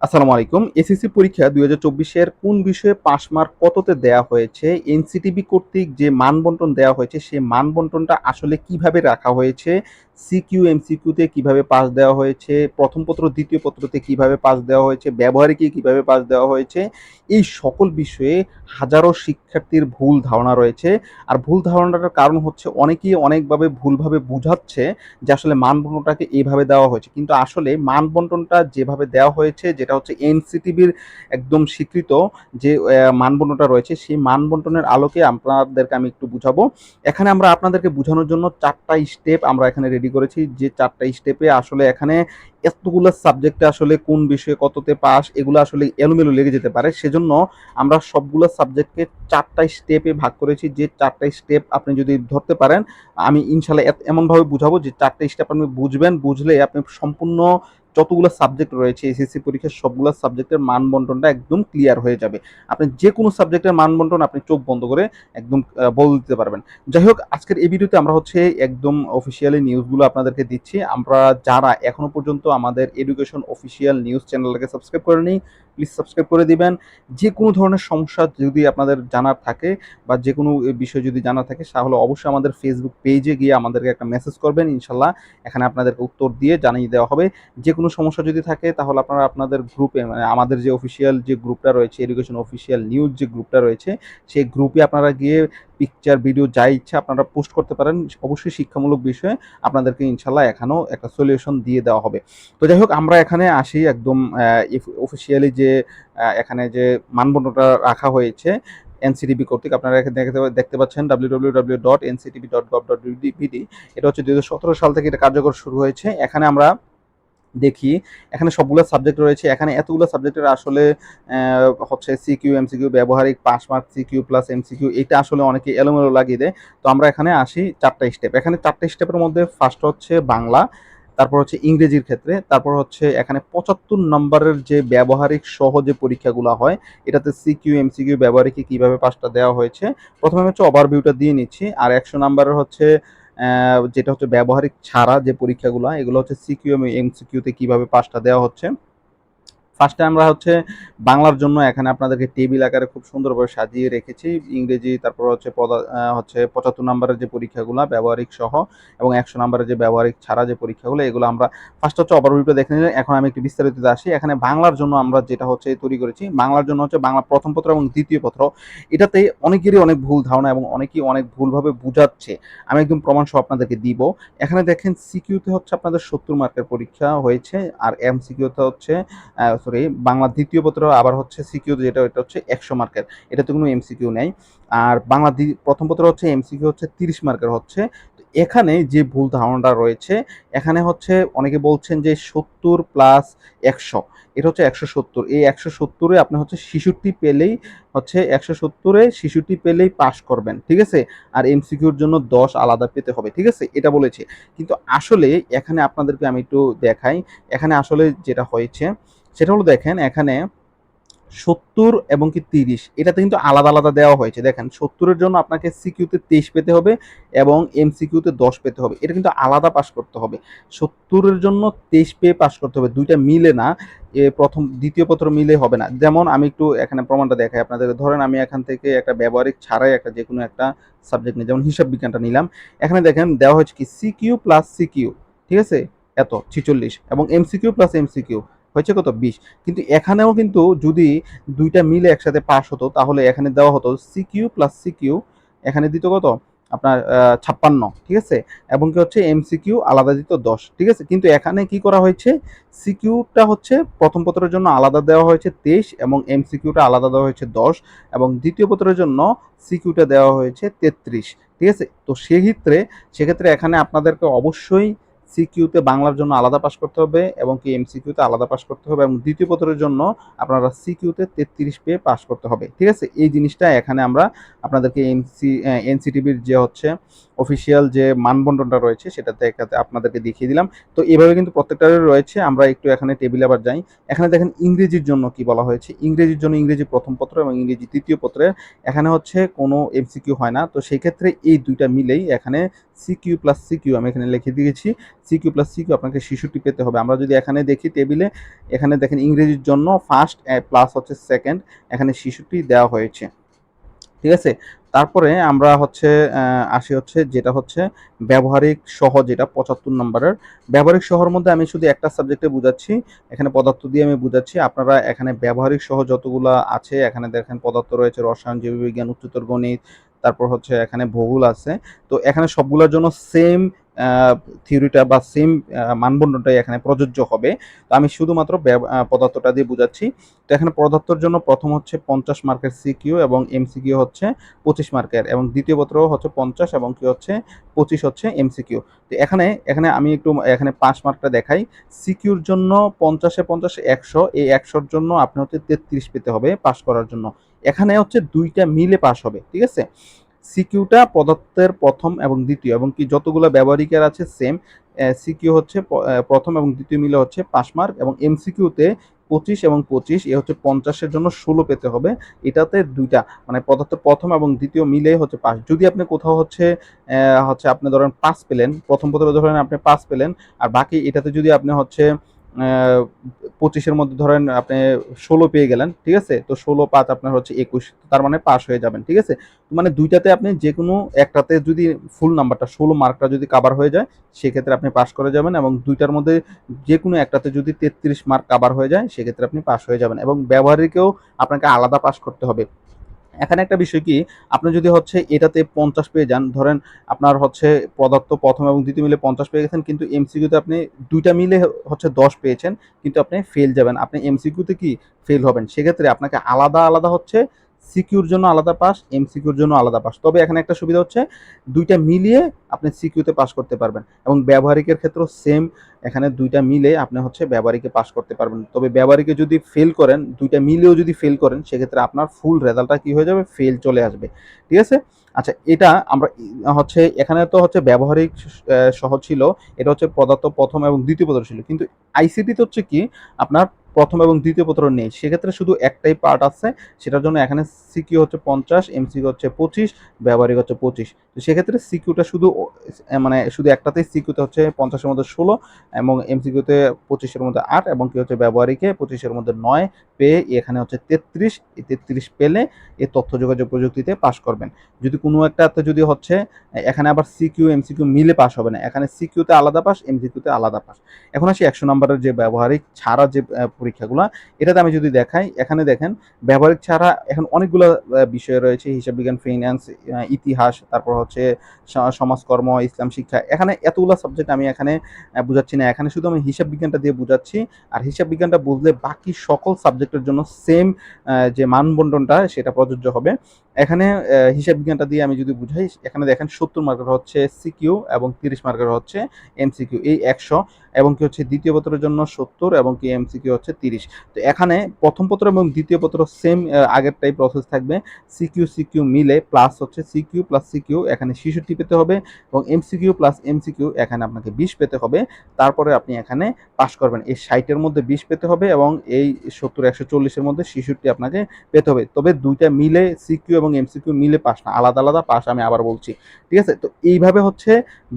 আসসালামু আলাইকুম। এসএসসি পরীক্ষা ২০২৪ এর কোন বিষয়ে পাস মার্ক কততে দেয়া হয়েছে? এনসিটিবি কর্তৃক যে মান বন্টন দেওয়া হয়েছে, সেই মান বন্টনটা আসলে কিভাবে রাখা হয়েছে? সিকিউ, এমসিকিউতে কিভাবে পাস দেওয়া হয়েছে? প্রথম পত্র, দ্বিতীয় পত্রতে কিভাবে পাস দেওয়া হয়েছে? ব্যবহারিকে কিভাবে পাস দেওয়া হয়েছে? এই সকল বিষয়ে হাজারো শিক্ষার্থীর ভুল ধারণা রয়েছে। আর ভুল ধারণাটার কারণ হচ্ছে অনেকেই অনেকভাবে ভুলভাবে বুঝাচ্ছে যে আসলে মান বন্টনটাকে এইভাবে দেওয়া হয়েছে। কিন্তু আসলে মান বন্টনটা যেভাবে দেওয়া হয়েছে, যেটা হচ্ছে এনসিটিবির একদম স্বীকৃত যে মান বন্টনটা রয়েছে, সেই মান বন্টনের আলোকে আপনাদেরকে আমি একটু বুঝাবো। এখানে আমরা আপনাদেরকে বুঝানোর জন্য ৪ টা স্টেপ আমরা এখানে রেডি করেছি। যে ৪ টা স্টেপে আসলে এখানে এতগুলা সাবজেক্টে আসলে কোন বিষয়ে কততে পাস, এগুলো আসলে এলোমেলো লেগে যেতে পারে। সেজন্য আমরা সবগুলো সাবজেক্টকে ৪ টা স্টেপে ভাগ করেছি। যে ৪ টা স্টেপ আপনি যদি ধরতে পারেন, আমি ইনশাল্লাহ এমনভাবে বুঝাবো যে ৪ টা স্টেপ আপনি বুঝবেন, বুঝলে আপনি সম্পূর্ণ যতগুলো সাবজেক্ট রয়েছে এসএসসি পরীক্ষার সবগুলো সাবজেক্টের মান বন্টনটা একদম ক্লিয়ার হয়ে যাবে। আপনি যে কোনো সাবজেক্টের মান বন্টন আপনি চোখ বন্ধ করে একদম বলে দিতে পারবেন। যাই হোক, আজকের এই ভিডিওতে আমরা হচ্ছে একদম অফিসিয়ালি নিউজগুলো আপনাদেরকে দিচ্ছি। আমরা যারা এখনো পর্যন্ত আমাদের এডুকেশন অফিসিয়াল নিউজ চ্যানেলটাকে সাবস্ক্রাইব করেনি, প্লিজ সাবস্ক্রাইব করে দিবেন। যে কোনো ধরনের সমস্যা যদি আপনাদের জানার থাকে বা যে কোনো বিষয় যদি জানা থাকে, তাহলে অবশ্যই আমাদের ফেসবুক পেজে গিয়ে আমাদেরকে একটা মেসেজ করবেন। ইনশাল্লাহ এখানে আপনাদেরকে উত্তর দিয়ে জানিয়ে দেওয়া হবে। যে কোনো সমস্যা যদি থাকে তাহলে আপনারা আপনাদের গ্রুপে, মানে আমাদের যে অফিসিয়াল যে গ্রুপটা রয়েছে, এডুকেশন অফিসিয়াল নিউজ যে গ্রুপটা রয়েছে, সেই গ্রুপে আপনারা গিয়ে পিকচার, ভিডিও যা ইচ্ছা আপনারা পোস্ট করতে পারেন। অবশ্যই শিক্ষামূলক বিষয়ে আপনাদেরকে ইনশাল্লাহ এখানেও একটা সলিউশন দিয়ে দেওয়া হবে। তো যাই হোক, আমরা এখানে আসি একদম অফিসিয়ালি যে এখানে যে মানদণ্ডটা রাখা হয়েছে এনসিটিবি কর্তৃক। আপনারা এখানে দেখতে পাচ্ছেন www.nctb.gov.bd। এটা হচ্ছে ২০১৭ সাল থেকে এটা কার্যকর শুরু হয়েছে। এখানে আমরা দেখি, এখানে সবগুলো সাবজেক্ট রয়েছে। এখানে এতগুলো সাবজেক্টের আসলে হচ্ছে সিকিউ, এমসিকিউ, ব্যবহারিক, pass mark, CQ plus MCQ, এটা আসলে অনেকে এলোমেলো লাগিয়ে দেয়। তো আমরা এখানে আসি ৪ টা স্টেপ। এখানে ৪ টা স্টেপের মধ্যে ফার্স্ট হচ্ছে বাংলা, তারপর হচ্ছে ইংরেজির ক্ষেত্রে, তারপর হচ্ছে এখানে ৭৫ নম্বরের যে ব্যবহারিক সহ যে পরীক্ষাগুলো হয়, এটাতে সিকিউ, এমসিকিউ, ব্যবহারিকে কিভাবে পাসটা দেওয়া হয়েছে। প্রথমে আমি হচ্ছে ওভারভিউটা দিয়ে নিচ্ছি। আর ১০০ নম্বরের হচ্ছে যেটা হচ্ছে ব্যবহারিক ছাড়া যে পরীক্ষাগুলো, এগুলো হচ্ছে সিকিউ এবং এমসিকিউতে কিভাবে পাসটা দেওয়া হচ্ছে। ফার্স্টে আমরা হচ্ছে বাংলার জন্য এখানে আপনাদেরকে টেবিল আকারে খুব সুন্দরভাবে সাজিয়ে রেখেছি। ইংরেজি, তারপর হচ্ছে হচ্ছে ৭৫ নম্বরের যে পরীক্ষাগুলো ব্যবহারিক সহ এবং ১০০ নম্বরের যে ব্যবহারিক ছাড়া যে পরীক্ষাগুলো, এগুলো আমরা ফার্স্ট হচ্ছে ওভারভিউটা দেখে নিলাম। এখন আমি একটু বিস্তারিততে আসি। এখানে বাংলার জন্য আমরা যেটা হচ্ছে তৈরি করেছি, বাংলার জন্য হচ্ছে বাংলা প্রথম পত্র এবং দ্বিতীয় পত্র। এটাতে অনেকেরই অনেক ভুল ধারণা এবং অনেকেই অনেক ভুলভাবে বুঝাচ্ছে। আমি একদম প্রমাণ সহ আপনাদেরকে দিব। এখানে দেখেন, সিকিউতে হচ্ছে আপনাদের ৭০ মার্কের পরীক্ষা হয়েছে, আর এমসিকিউতে হচ্ছে সরি, বাংলা দ্বিতীয় পত্র আবার হচ্ছে সিকিউ, যেটা এটা হচ্ছে ১০০ মার্কের। এটাতে কোনো এমসিকিউ নেই। আর বাংলা প্রথম পত্র হচ্ছে এমসিকিউ হচ্ছে ৩০ মার্কের হচ্ছে। তো এখানে যে ভুল ধারণাটা রয়েছে, এখানে হচ্ছে অনেকে বলছেন যে ৭০ প্লাস ১০০, এটা হচ্ছে ১৭০। এই ১৭০-এ আপনি হচ্ছে ৬৬ পেলেই হচ্ছে ১৭০-এ ৬৬ পেলেই পাস করবেন, ঠিক আছে? আর এমসিকিউর জন্য ১০ আলাদা পেতে হবে, ঠিক আছে? এটা বলেছে। কিন্তু আসলে এখানে আপনাদেরকে আমি একটু দেখাই। এখানে আসলে যেটা হয়েছে সেটা হলো, দেখেন এখানে ৭০ এবং কি ৩০, এটাতে কিন্তু আলাদা আলাদা দেওয়া হয়েছে। দেখেন, ৭০ এর জন্য আপনাকে সিকিউতে ২৩ পেতে হবে এবং এমসিকিউতে ১০ পেতে হবে। এটা কিন্তু আলাদা পাস করতে হবে। ৭০ এর জন্য ২৩ পেয়ে পাস করতে হবে। ২ টা মিলে না, প্রথম দ্বিতীয় পত্র মিলে হবে না। যেমন আমি একটু এখানে প্রমাণটা দেখাই আপনাদের। ধরেন আমি এখান থেকে একটা ব্যবহারিক ছাড়াই একটা যেকোনো একটা সাবজেক্ট নিই, যেমন হিসাব বিজ্ঞানটা নিলাম। এখানে দেখেন দেওয়া হয়েছে কি সিকিউ প্লাস সিকিউ, ঠিক আছে? এত ৪৬ এবং এমসিকিউ প্লাস এমসিকিউ হয়েছে কত? ২০। কিন্তু এখানেও কিন্তু যদি ২ টা মিলে একসাথে পাস হতো, তাহলে এখানে দেওয়া হতো সিকিউ প্লাস সিকিউ, এখানে দিত কত? আপনার ৫৬, ঠিক আছে? এবং কি হচ্ছে এমসিকিউ আলাদা দিত ১০, ঠিক আছে? কিন্তু এখানে কি করা হয়েছে, সিকিউটা হচ্ছে প্রথম পত্রের জন্য আলাদা দেওয়া হয়েছে ২৩ এবং এমসিকিউটা আলাদা দেওয়া হয়েছে ১০ এবং দ্বিতীয় পত্রের জন্য সিকিউটা দেওয়া হয়েছে ৩৩, ঠিক আছে? তো সেক্ষেত্রে এখানে আপনাদেরকে অবশ্যই সিকিউতে বাংলার জন্য আলাদা পাস করতে হবে এবং কি এমসিকিউতে আলাদা পাস করতে হবে, এবং দ্বিতীয় পত্রের জন্য আপনারা সিকিউতে ৩৩ পেয়ে পাস করতে হবে, ঠিক আছে? এই জিনিসটা এখানে আমরা আপনাদেরকে এনসিটিভির যে হচ্ছে অফিসিয়াল যে মানবন্টনটা রয়েছে সেটাতে এটাতে আপনাদেরকে দেখিয়ে দিলাম। তো এভাবে কিন্তু প্রত্যেকটারই রয়েছে। আমরা একটু এখানে টেবিলে আবার যাই। এখানে দেখেন ইংরেজির জন্য কি বলা হয়েছে। ইংরেজির জন্য ইংরেজি প্রথম পত্র এবং ইংরেজি তৃতীয় পত্রের এখানে হচ্ছে কোনো এমসিকিউ হয় না। তো সেই ক্ষেত্রে এই ২ টা মিলেই এখানে সিকিউ প্লাস সিকিউ আমি এখানে লিখে দিয়েছি। সিকিউ প্লাস সিকিউ আপনাকে 66 পেতে হবে। আমরা যদি এখানে দেখি টেবিলে, এখানে দেখেন ইংরেজির জন্য ফার্স্ট প্লাস হচ্ছে সেকেন্ড, এখানে 66 দেওয়া হয়েছে। ঠিক আছে? তারপরে আমরা হচ্ছে আসি হচ্ছে যেটা হচ্ছে ব্যবহারিক সহ, যেটা ৭৫ নম্বরের। ব্যবহারিক সহর মধ্যে আমি শুধু একটা সাবজেক্টে বুঝাচ্ছি, এখানে পদার্থ দিয়ে আমি বুঝাচ্ছি। আপনারা এখানে ব্যবহারিক সহ যতগুলা আছে, এখানে দেখেন পদার্থ রয়েছে, রসায়ন, জীববিজ্ঞান, উচ্চতর গণিত, তারপর হচ্ছে এখানে ভূগোল আছে। তো এখানে সবগুলোর জন্য সেম থিওরিটা বা সেম মানদণ্ডটাই এখানে প্রযোজ্য হবে। তো আমি শুধুমাত্র পদার্থটা দিয়ে বুঝাচ্ছি। তো এখানে পদার্থের জন্য প্রথম হচ্ছে 50 মার্কের সিকিউ এবং এমসিকিউ হচ্ছে 25 মার্কের, এবং দ্বিতীয় পত্র হচ্ছে 50 এবং কি হচ্ছে 25 হচ্ছে এমসিকিউ। তো এখানে এখানে আমি একটু এখানে 5 মার্কটা দেখাই। সিকিউর জন্য 50-এ 50 100, এই 100-র জন্য আপনি হচ্ছে 33 পেতে হবে পাস করার জন্য। এখানে হচ্ছে দুইটা মিলে পাস হবে, ঠিক আছে? সিকিউটা পদার্থের প্রথম এবং দ্বিতীয় এবং কি যতগুলো ব্যবহারিকের আছে সেম। সিকিউ হচ্ছে প্রথম এবং দ্বিতীয় মিলে হচ্ছে 5 মার্ক, এবং এমসিকিউতে 25 এবং 25 এ হচ্ছে 50-এর জন্য 16 পেতে হবে। এটাতে দুইটা মানে পদার্থের প্রথম এবং দ্বিতীয় মিলে হচ্ছে 5। যদি আপনি কোথাও হচ্ছে হচ্ছে আপনি ধরেন 5 পেলেন, প্রথম পত্রে ধরেন আপনি 5 পেলেন, আর বাকি এটাতে যদি আপনি হচ্ছে 25-এর মধ্যে ধরেন আপনি 16 পেয়ে গেলেন, ঠিক আছে? তো 16 5 আপনার হচ্ছে 21, তার মানে পাস হয়ে যাবেন, ঠিক আছে? মানে দুইটাতে আপনি যে কোনো একটাতে যদি ফুল নাম্বারটা 16 মার্কটা যদি কাভার হয়ে যায়, সেক্ষেত্রে আপনি পাস করে যাবেন, এবং দুইটার মধ্যে যে কোনো একটাতে যদি 33 মার্ক কাভার হয়ে যায়, সেক্ষেত্রে আপনি পাস হয়ে যাবেন, এবং ব্যবহারিকেও আপনাকে আলাদা পাস করতে হবে। এখানে একটা বিষয় কি, আপনি যদি হচ্ছে এটাতে 50 পেয়ে যান, ধরেন আপনার হচ্ছে পদার্থ প্রথম এবং দ্বিতীয় মিলে 50 পেয়ে গেছেন, কিন্তু এমসিকিউতে আপনি দুইটা মিলে হচ্ছে 10 পেয়েছেন, কিন্তু আপনি ফেল যাবেন, আপনি এমসিকিউতে কি ফেল হবেন। সেক্ষেত্রে আপনাকে আলাদা আলাদা হচ্ছে সিকিউর জন্য আলাদা পাস, এমসিকিউর জন্য আলাদা পাস। তবে এখানে একটা সুবিধা হচ্ছে দুইটা মিলিয়ে আপনি সিকিউতে পাস করতে পারবেন, এবং ব্যবহারিকের ক্ষেত্রেও সেম, এখানে দুইটা মিলে আপনি হচ্ছে ব্যবহারিকে পাস করতে পারবেন। তবে ব্যবহারিকে যদি ফেল করেন, দুইটা মিলেও যদি ফেল করেন, সেক্ষেত্রে আপনার ফুল রেজাল্টটা কি হয়ে যাবে, ফেল চলে আসবে, ঠিক আছে? আচ্ছা, এটা আমরা হচ্ছে এখানে তো হচ্ছে ব্যবহারিক সহ ছিল, এটা হচ্ছে পদার্থ প্রথম এবং দ্বিতীয় পত্র ছিল, কিন্তু আইসিটিতে হচ্ছে কি আপনার প্রথম এবং দ্বিতীয় পত্র নেই, সেক্ষেত্রে শুধু একটাই পার্ট আছে, সেটার জন্য এখানে সিকিউ হচ্ছে 50, এমসিকিউ হচ্ছে 25, ব্যবহারিক হচ্ছে 25। তো সেক্ষেত্রে সিকিউটা শুধু মানে শুধু একটাতেই, সিকিউতে হচ্ছে 50-এর মধ্যে 16 এবং এমসিকিউতে 25-এর মধ্যে 8 এবং কি হচ্ছে ব্যবহারিকে 25-এর মধ্যে 9 পেয়ে এখানে হচ্ছে 33, এই 33 পেলে এই তথ্য যোগাযোগ প্রযুক্তিতে পাস করবেন। যদি কোনো একটাতে যদি হচ্ছে এখানে আবার সিকিউ এমসিকিউ মিলে পাস হবে না, এখানে সিকিউতে আলাদা পাস, এমসিকিউতে আলাদা পাস। এখন আসি 100 নম্বরের যে ব্যবহারিক ছাড়া যে পরীক্ষাগুলো, এটাতে আমি যদি দেখাই, এখানে দেখেন ব্যবহারিক ছাড়া এখন অনেকগুলো বিষয় রয়েছে, হিসাব বিজ্ঞান, ফিন্যান্স, ইতিহাস, তারপর হচ্ছে সমাজকর্ম, ইসলাম শিক্ষা। এখানে এতগুলো সাবজেক্ট আমি এখানে বুঝাচ্ছি না, এখানে শুধু আমি হিসাব বিজ্ঞানটা দিয়ে বুঝাচ্ছি। আর হিসাব বিজ্ঞানটা বুঝলে বাকি সকল সাবজেক্টের জন্য সেম যে মানবন্টনটা সেটা প্রযোজ্য হবে। এখানে হিসাব বিজ্ঞানটা দিয়ে আমি যদি বুঝাই, এখানে দেখেন 70 মার্কের হচ্ছে সিকিউ এবং 30 মার্কের হচ্ছে এমসিকিউ, এই 100, এবং কি হচ্ছে দ্বিতীয় পত্রের জন্য 70 এবং কি এমসিকিউ হচ্ছে 30। তো এখানে প্রথম পত্র এবং দ্বিতীয় পত্র সেম আগেরটাই প্রসেস থাকবে, সিকিউ সিকিউ মিলে প্লাস হচ্ছে সিকিউ প্লাস সিকিউ এখানে 66 পেতে হবে, এবং এমসিকিউ প্লাস এমসিকিউ এখানে আপনাকে 20 পেতে হবে। তারপরে আপনি এখানে পাস করবেন, এই 60-এর মধ্যে 20 পেতে হবে, এবং এই 70 140-এর মধ্যে 66 আপনাকে পেতে হবে। তবে দুইটা মিলে সিকিউ এবং এমসিকিউ মিলে পাস না, আলাদা আলাদা পাস, আমি আবার বলছি, ঠিক আছে? তো এইভাবে হচ্ছে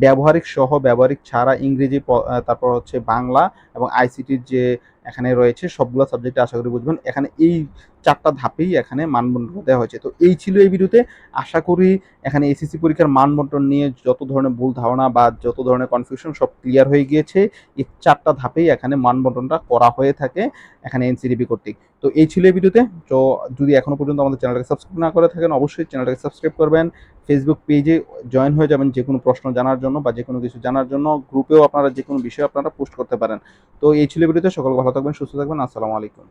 ব্যবহারিক সহ, ব্যবহারিক ছাড়া, ইংরেজি, তারপর হচ্ছে বাংলা এবং আইসিটির যে এখানে রয়েছে সবগুলো সাবজেক্টে আশা করি বুঝবেন। এখানে এই 4টা ধাপেই এখানে মানবন্টন দেওয়া হয়েছে। তো এই ছিল এই ভিডিওতে। আশা করি এখানে এসএসসি পরীক্ষার মানবন্টন নিয়ে যত ধরনের ভুল ধারণা বা যত ধরনের কনফিউশন সব ক্লিয়ার হয়ে গিয়েছে। এই 4টা ধাপেই এখানে মানবন্টনটা করা হয়ে থাকে এখানে এনসিডিবি কর্তৃক। তো এই ছিল এই ভিডিওতে। তো যদি এখনো পর্যন্ত আমাদের চ্যানেলটাকে সাবস্ক্রাইব না করে থাকেন, অবশ্যই চ্যানেলটাকে সাবস্ক্রাইব করবেন। ফেসবুক পেজে জয়েন হয়ে যাবেন যে কোনো প্রশ্ন জানার জন্য বা যে কোনো কিছু জানার জন্য। গ্রুপেও আপনারা যে কোনো বিষয় আপনারা পোস্ট করতে পারেন। তো এই ছিল ভিডিওতে। সকল ভালো থাকবেন, সুস্থ থাকবেন। আসসালামু আলাইকুম।